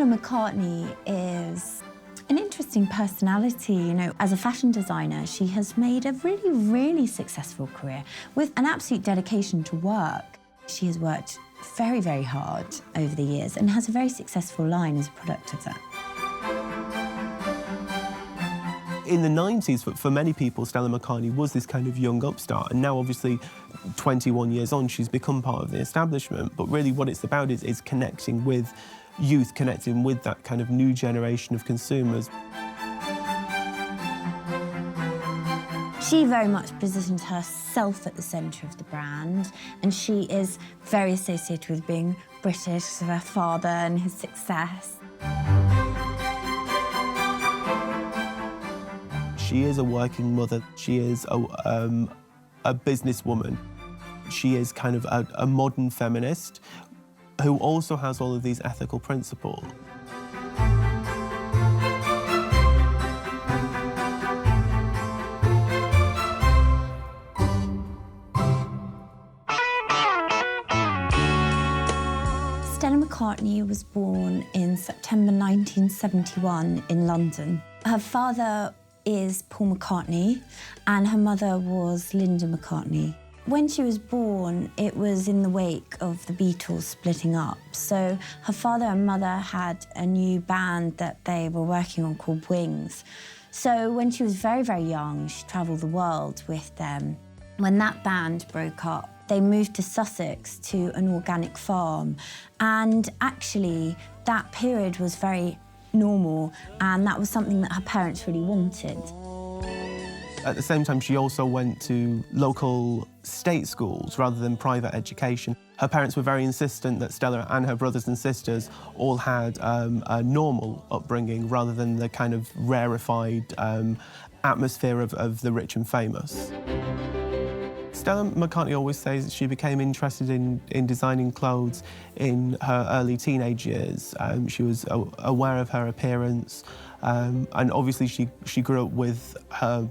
Stella McCartney is an interesting personality. You know, as a fashion designer, she has made a really, really successful career with an absolute dedication to work. She has worked very, very hard over the years and has a very successful line as a product of that. In the 90s, for many people, Stella McCartney was this kind of young upstart, and now obviously 21 years on, she's become part of the establishment. But really what it's about is connecting with youth, connecting with that kind of new generation of consumers. She very much positions herself at the centre of the brand, and she is very associated with being British because of her father and his success. She is a working mother. She is a businesswoman. She is kind of a modern feminist who also has all of these ethical principles. Stella McCartney was born in September 1971 in London. Her father is Paul McCartney, and her mother was Linda McCartney. When she was born, it was in the wake of the Beatles splitting up. So her father and mother had a new band that they were working on called Wings. So when she was very, very young, she travelled the world with them. When that band broke up, they moved to Sussex to an organic farm. And actually, that period was very normal, and that was something that her parents really wanted. At the same time, she also went to local state schools rather than private education. Her parents were very insistent that Stella and her brothers and sisters all had a normal upbringing rather than the kind of rarefied atmosphere of the rich and famous. Stella McCartney always says that she became interested in designing clothes in her early teenage years. She was aware of her appearance, and obviously she grew up with her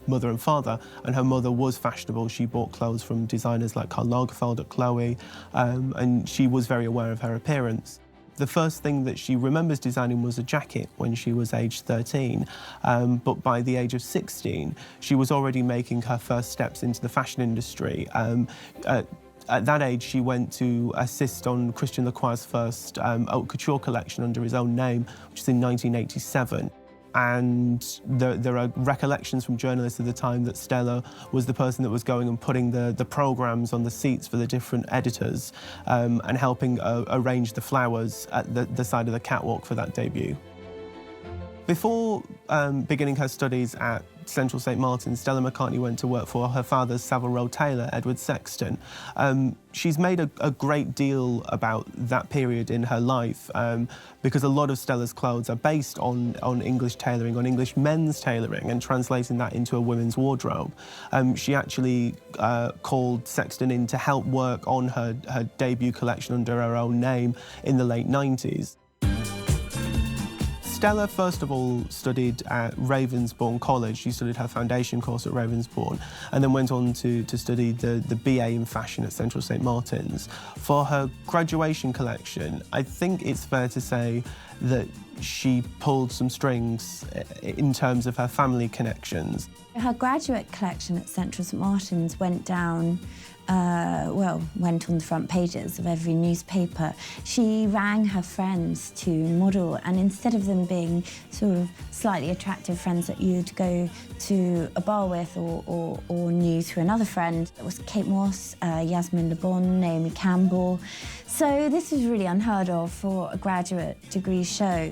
mother and father, and her mother was fashionable. She bought clothes from designers like Karl Lagerfeld at Chloe, and she was very aware of her appearance. The first thing that she remembers designing was a jacket when she was aged 13, but by the age of 16, she was already making her first steps into the fashion industry. At that age, she went to assist on Christian Lacroix's first haute couture collection under his own name, which is in 1987. And there are recollections from journalists at the time that Stella was the person that was going and putting the programmes on the seats for the different editors and helping arrange the flowers at the side of the catwalk for that debut. Before beginning her studies at Central St Martin's, Stella McCartney went to work for her father's Savile Row tailor, Edward Sexton. She's made a great deal about that period in her life because a lot of Stella's clothes are based on English tailoring, on English men's tailoring, and translating that into a women's wardrobe. She actually called Sexton in to help work on her debut collection under her own name in the late 90s. Stella, first of all, studied at Ravensbourne College. She studied her foundation course at Ravensbourne and then went on to study the BA in fashion at Central St Martin's. For her graduation collection, I think it's fair to say that she pulled some strings in terms of her family connections. Her graduate collection at Central St Martin's went down, went on the front pages of every newspaper. She rang her friends to model, and instead of them being sort of slightly attractive friends that you'd go to a bar with or knew through another friend, it was Kate Moss, Yasmin Le Bon, Naomi Campbell. So this was really unheard of for a graduate degree show.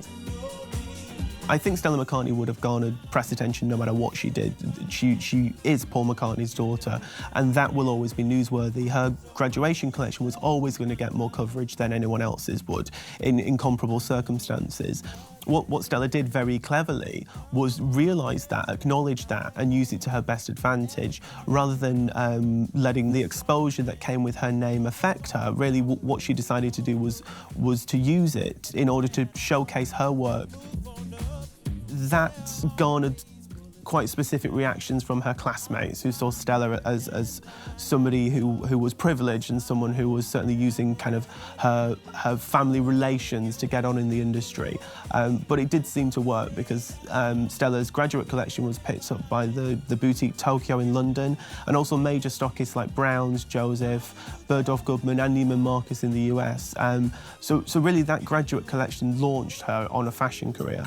I think Stella McCartney would have garnered press attention no matter what she did. She is Paul McCartney's daughter, and that will always be newsworthy. Her graduation collection was always going to get more coverage than anyone else's would in comparable circumstances. What Stella did very cleverly was realise that, acknowledge that, and use it to her best advantage, rather than letting the exposure that came with her name affect her. Really, what she decided to do was to use it in order to showcase her work. That garnered quite specific reactions from her classmates who saw Stella as somebody who was privileged and someone who was certainly using kind of her family relations to get on in the industry. But it did seem to work because Stella's graduate collection was picked up by the boutique Tokyo in London, and also major stockists like Browns, Joseph, Bergdorf Goodman and Neiman Marcus in the US. So really that graduate collection launched her on a fashion career.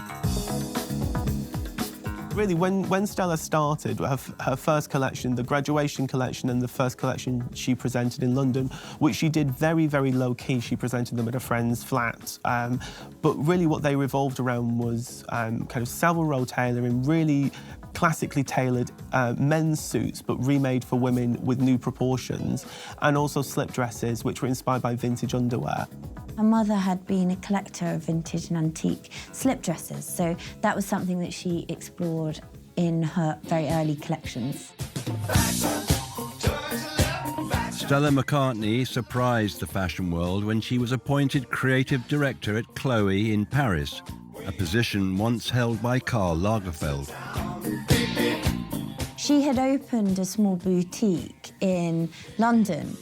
Really, when Stella started, her first collection, the graduation collection and the first collection she presented in London, which she did very, very low-key. She presented them at a friend's flat. But really what they revolved around was kind of Savile Row tailoring, really classically tailored men's suits, but remade for women with new proportions, and also slip dresses, which were inspired by vintage underwear. Her mother had been a collector of vintage and antique slip dresses, so that was something that she explored in her very early collections. Stella McCartney surprised the fashion world when she was appointed creative director at Chloe in Paris, a position once held by Karl Lagerfeld. She had opened a small boutique in London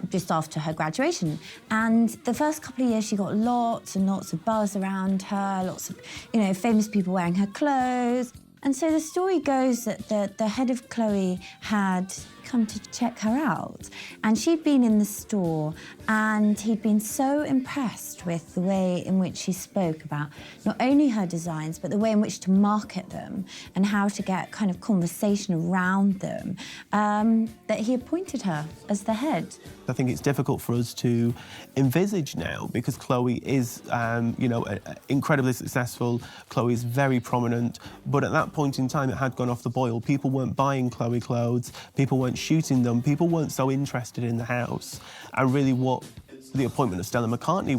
just after her graduation, and the first couple of years she got lots and lots of buzz around her, lots of famous people wearing her clothes. And so the story goes that the head of Chloe had come to check her out, and she'd been in the store and he'd been so impressed with the way in which she spoke about not only her designs but the way in which to market them and how to get kind of conversation around them, that he appointed her as the head. I think it's difficult for us to envisage now because Chloe is, incredibly successful. Chloe is very prominent, but at that point in time it had gone off the boil. People weren't buying Chloe clothes, people weren't shooting them, people weren't so interested in the house. And really what the appointment of Stella McCartney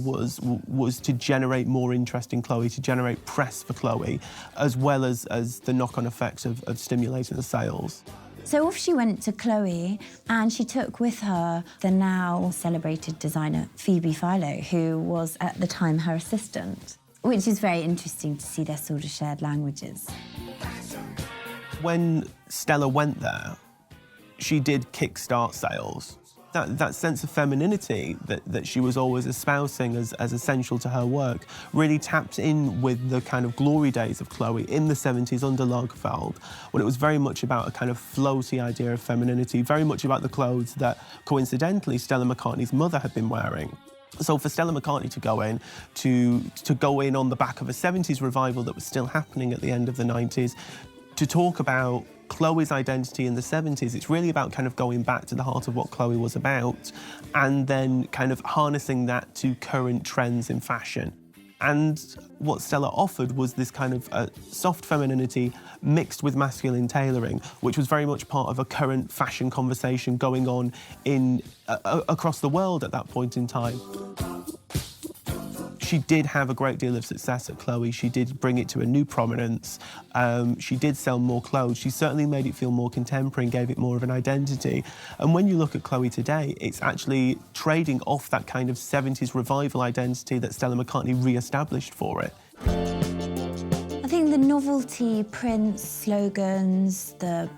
was to generate more interest in Chloe, to generate press for Chloe, as well as the knock-on effects of stimulating the sales. So off she went to Chloe, and she took with her the now celebrated designer Phoebe Philo, who was at the time her assistant, which is very interesting to see their sort of shared languages. When Stella went there, she did kickstart sales. That sense of femininity that she was always espousing as essential to her work really tapped in with the kind of glory days of Chloe in the 70s under Lagerfeld, when it was very much about a kind of floaty idea of femininity, very much about the clothes that, coincidentally, Stella McCartney's mother had been wearing. So for Stella McCartney to go in on the back of a 70s revival that was still happening at the end of the 90s, to talk about Chloe's identity in the 70s, it's really about kind of going back to the heart of what Chloe was about and then kind of harnessing that to current trends in fashion. And what Stella offered was this kind of soft femininity mixed with masculine tailoring, which was very much part of a current fashion conversation going on across the world at that point in time. She did have a great deal of success at Chloe. She did bring it to a new prominence. She did sell more clothes. She certainly made it feel more contemporary and gave it more of an identity. And when you look at Chloe today, it's actually trading off that kind of 70s revival identity that Stella McCartney re-established for it. I think the novelty prints, slogans, the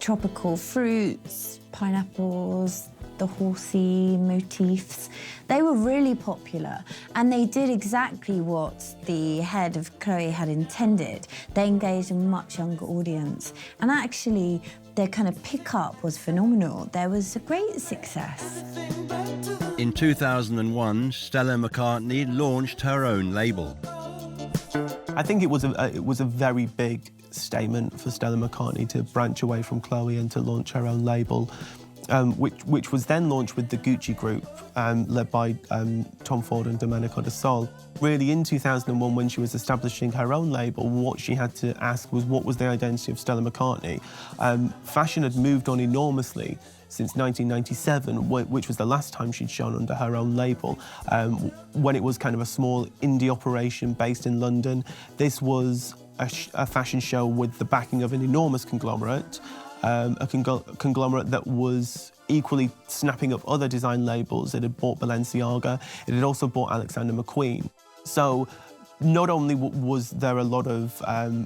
tropical fruits, pineapples, the horsey motifs, they were really popular, and they did exactly what the head of Chloe had intended. They engaged a much younger audience, and actually their kind of pickup was phenomenal. There was a great success. In 2001, Stella McCartney launched her own label. I think it was a very big statement for Stella McCartney to branch away from Chloe and to launch her own label. Which was then launched with the Gucci group, led by Tom Ford and Domenico De Sol. Really, in 2001, when she was establishing her own label, what she had to ask was what was the identity of Stella McCartney. Fashion had moved on enormously since 1997, which was the last time she'd shown under her own label, when it was kind of a small indie operation based in London. This was a fashion show with the backing of an enormous conglomerate, a conglomerate that was equally snapping up other design labels. It had bought Balenciaga, it had also bought Alexander McQueen. So Not only was there a lot of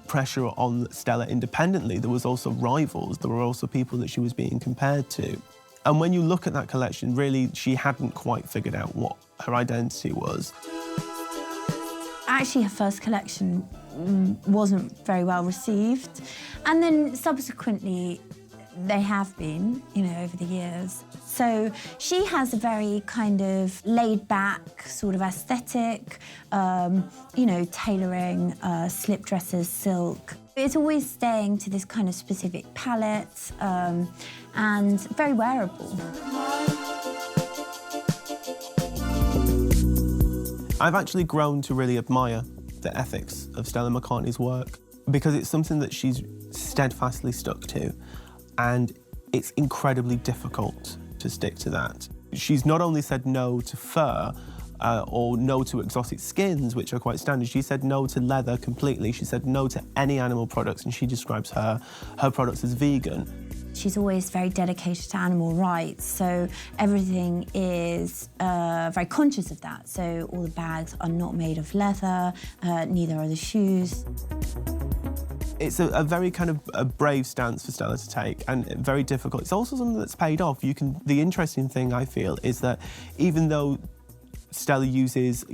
pressure on Stella independently, there was also rivals. There were also people that she was being compared to. And when you look at that collection, really, she hadn't quite figured out what her identity was. Actually, her first collection wasn't very well received. And then subsequently, they have been, over the years. So she has a very kind of laid-back sort of aesthetic, tailoring, slip dresses, silk. It's always staying to this kind of specific palette and very wearable. I've actually grown to really admire the ethics of Stella McCartney's work because it's something that she's steadfastly stuck to, and it's incredibly difficult to stick to that. She's not only said no to fur or no to exotic skins, which are quite standard, she said no to leather completely. She said no to any animal products, and she describes her products as vegan. She's always very dedicated to animal rights, so everything is very conscious of that. So all the bags are not made of leather, neither are the shoes. It's a very kind of a brave stance for Stella to take, and very difficult. It's also something that's paid off. The interesting thing, I feel, is that even though Stella uses,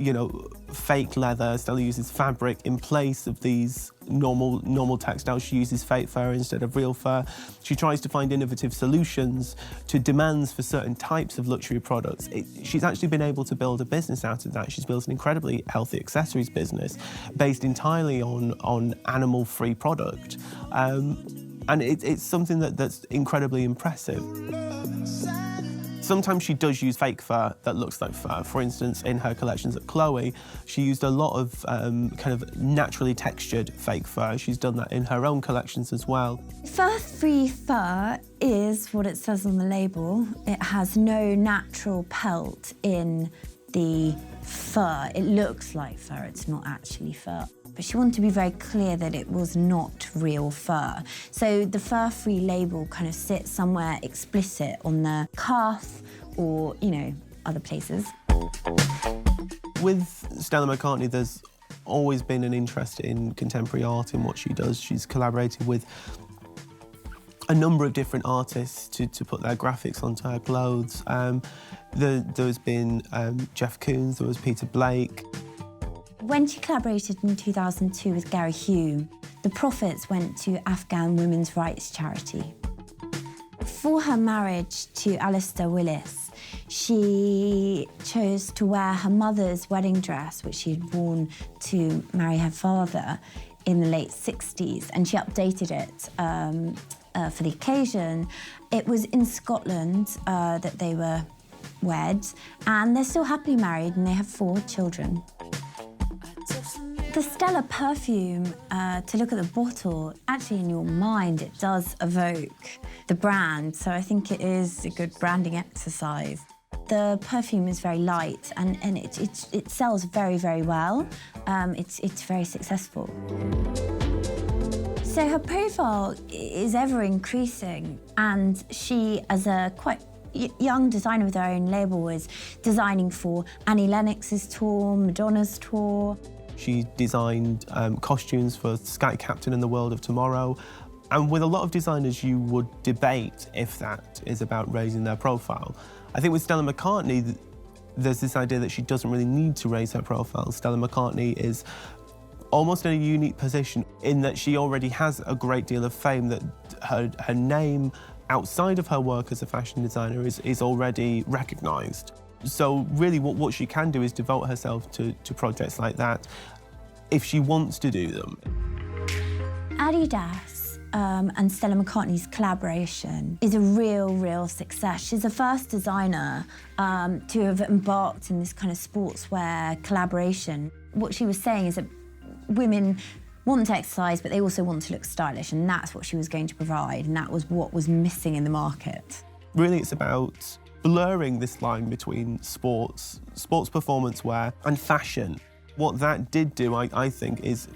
fake leather, Stella uses fabric in place of these normal textiles. She uses fake fur instead of real fur. She tries to find innovative solutions to demands for certain types of luxury products. She's actually been able to build a business out of that. She's built an incredibly healthy accessories business based entirely on animal-free product. And it's something that's incredibly impressive. Sometimes she does use fake fur that looks like fur. For instance, in her collections at Chloe, she used a lot of kind of naturally textured fake fur. She's done that in her own collections as well. Fur-free fur is what it says on the label. It has no natural pelt in the fur. It looks like fur, it's not actually fur. But she wanted to be very clear that it was not real fur. So the fur-free label kind of sits somewhere explicit on the calf or, other places. With Stella McCartney, there's always been an interest in contemporary art in what she does. She's collaborated with a number of different artists to put their graphics onto her clothes. There's been Jeff Koons, there was Peter Blake. When she collaborated in 2002 with Gary Hume, the profits went to Afghan women's rights charity. For her marriage to Alistair Willis, she chose to wear her mother's wedding dress, which she had worn to marry her father in the late 60s, and she updated it for the occasion. It was in Scotland that they were wed, and they're still happily married, and they have 4 children. The Stella perfume, to look at the bottle, actually in your mind, it does evoke the brand, so I think it is a good branding exercise. The perfume is very light and it sells very, very well. It's very successful. So her profile is ever increasing, and she, as a quite young designer with her own label, was designing for Annie Lennox's tour, Madonna's tour. She designed costumes for Sky Captain and the World of Tomorrow. And with a lot of designers, you would debate if that is about raising their profile. I think with Stella McCartney, there's this idea that she doesn't really need to raise her profile. Stella McCartney is almost in a unique position in that she already has a great deal of fame, that her name outside of her work as a fashion designer is already recognised. So really what she can do is devote herself to projects like that if she wants to do them. Adidas and Stella McCartney's collaboration is a real success. She's the first designer to have embarked in this kind of sportswear collaboration. What she was saying is that women want to exercise, but they also want to look stylish, and that's what she was going to provide, and that was what was missing in the market. Really, it's about blurring this line between sports performance wear, and fashion. What that did do, I think, is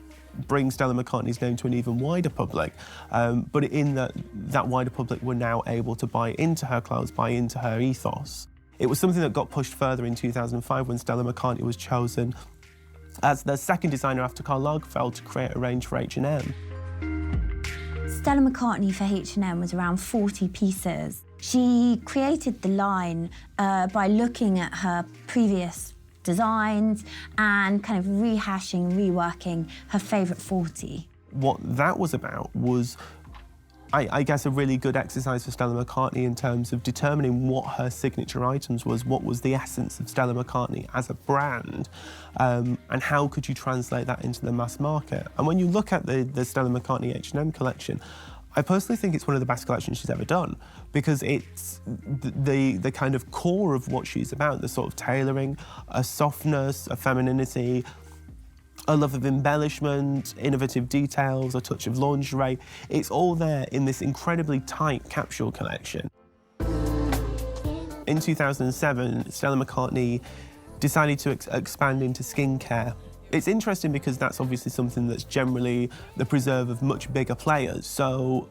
bring Stella McCartney's name to an even wider public, but in that wider public were now able to buy into her clothes, buy into her ethos. It was something that got pushed further in 2005 when Stella McCartney was chosen as the second designer after Karl Lagerfeld to create a range for H&M. Stella McCartney for H&M was around 40 pieces. She created the line by looking at her previous designs and kind of rehashing, reworking her favourite 40. What that was about was, I guess, a really good exercise for Stella McCartney in terms of determining what her signature items was, what was the essence of Stella McCartney as a brand, and how could you translate that into the mass market. And when you look at the Stella McCartney H&M collection, I personally think it's one of the best collections she's ever done, because it's the kind of core of what she's about, the sort of tailoring, a softness, a femininity, a love of embellishment, innovative details, a touch of lingerie. It's all there in this incredibly tight capsule collection. In 2007, Stella McCartney decided to expand into skincare. It's interesting because that's obviously something that's generally the preserve of much bigger players. So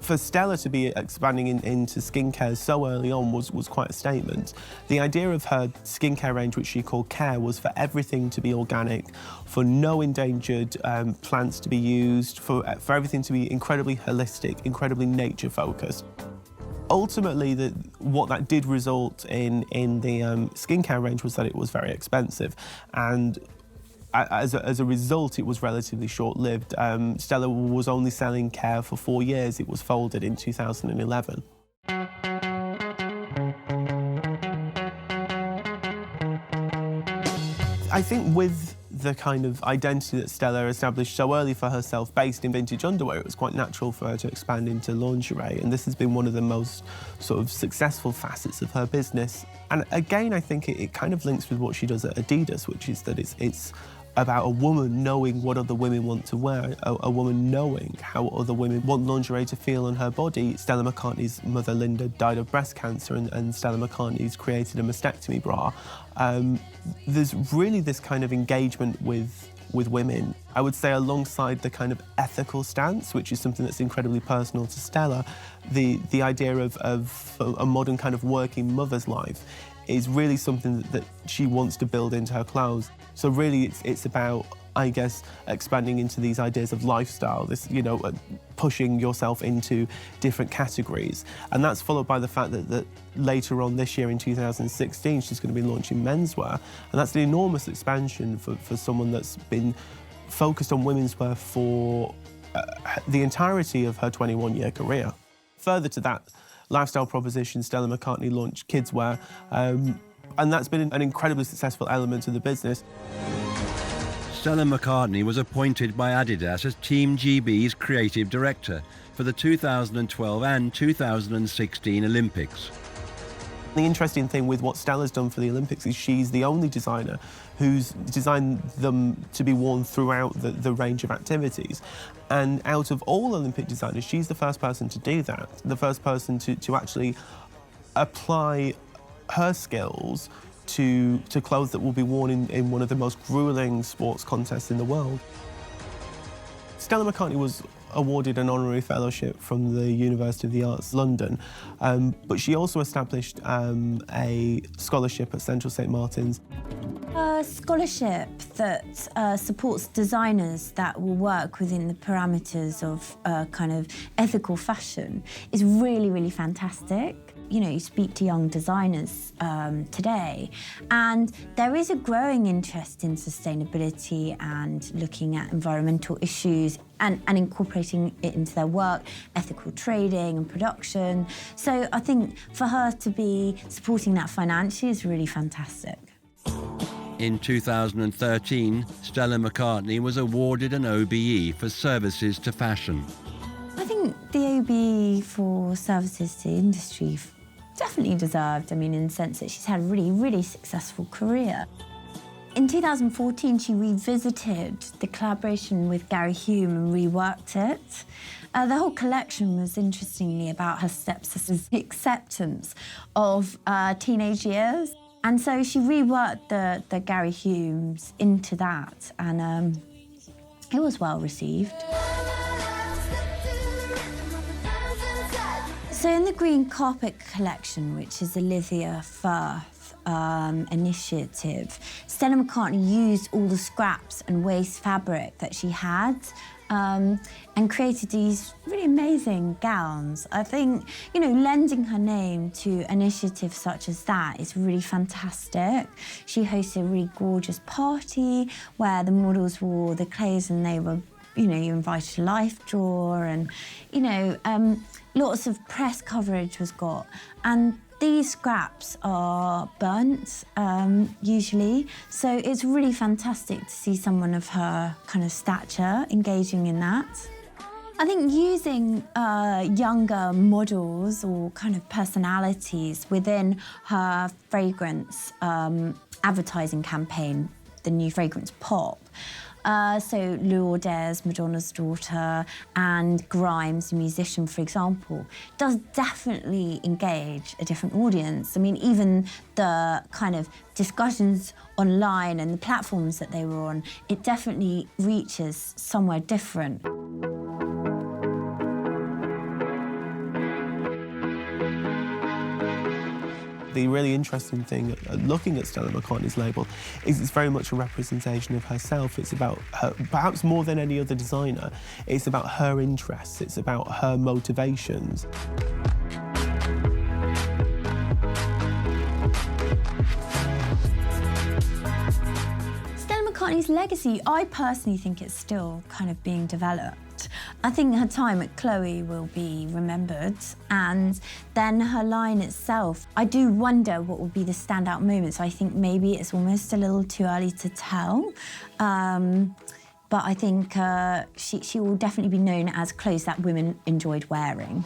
for Stella to be expanding into skincare so early on was quite a statement. The idea of her skincare range, which she called Care, was for everything to be organic, for no endangered plants to be used, for everything to be incredibly holistic, incredibly nature-focused. Ultimately, what that did result in the skincare range was that it was very expensive, and as a result, it was relatively short-lived. Stella was only selling Care for 4 years. It was folded in 2011. I think with the kind of identity that Stella established so early for herself based in vintage underwear, it was quite natural for her to expand into lingerie, and this has been one of the most sort of successful facets of her business. And again, I think it kind of links with what she does at Adidas, which is that it's about a woman knowing what other women want to wear, a woman knowing how other women want lingerie to feel on her body. Stella McCartney's mother, Linda, died of breast cancer, and Stella McCartney's created a mastectomy bra. There's really this kind of engagement with women. I would say alongside the kind of ethical stance, which is something that's incredibly personal to Stella, the idea of a modern kind of working mother's life is really something that she wants to build into her clothes. So really it's about, I guess, expanding into these ideas of lifestyle, this, you know, pushing yourself into different categories. And that's followed by the fact that later on this year in 2016, she's going to be launching menswear. And that's an enormous expansion for someone that's been focused on women's wear for the entirety of her 21-year career. Further to that lifestyle proposition, Stella McCartney launched kids wear, and that's been an incredibly successful element of the business. Stella McCartney was appointed by Adidas as Team GB's creative director for the 2012 and 2016 Olympics. The interesting thing with what Stella's done for the Olympics is she's the only designer who's designed them to be worn throughout the range of activities. And out of all Olympic designers, she's the first person to do that, the first person to actually apply her skills to clothes that will be worn in one of the most grueling sports contests in the world. Stella McCartney was awarded an honorary fellowship from the University of the Arts, London, but she also established a scholarship at Central St Martin's. A scholarship that supports designers that will work within the parameters of kind of ethical fashion is really, really fantastic. You know, you speak to young designers today, and there is a growing interest in sustainability and looking at environmental issues and incorporating it into their work, ethical trading and production. So I think for her to be supporting that financially is really fantastic. In 2013, Stella McCartney was awarded an OBE for services to fashion. I think the OBE for services to industry definitely deserved, I mean, in the sense that she's had a really, really successful career. In 2014, she revisited the collaboration with Gary Hume and reworked it. The whole collection was, interestingly, about her stepsister's acceptance of teenage years. And so she reworked the Gary Humes into that, and it was well received. So in the Green Carpet collection, which is Olivia Firth initiative, Stella McCartney used all the scraps and waste fabric that she had and created these really amazing gowns. I think, you know, lending her name to initiatives such as that is really fantastic. She hosted a really gorgeous party where the models wore the clothes and they were, you know, you invited a life drawer and, you know, lots of press coverage was got. And these scraps are burnt, usually, so it's really fantastic to see someone of her kind of stature engaging in that. I think using younger models or kind of personalities within her fragrance advertising campaign, the new fragrance Pop, so Lourdes, Madonna's daughter, and Grimes, the musician, for example, does definitely engage a different audience. I mean, even the kind of discussions online and the platforms that they were on, it definitely reaches somewhere different. The really interesting thing looking at Stella McCartney's label is it's very much a representation of herself. It's about her, perhaps more than any other designer, it's about her interests, it's about her motivations. Stella McCartney's legacy, I personally think it's still kind of being developed. I think her time at Chloe will be remembered, and then her line itself. I do wonder what will be the standout moments. I think maybe it's almost a little too early to tell, but I think she will definitely be known as clothes that women enjoyed wearing.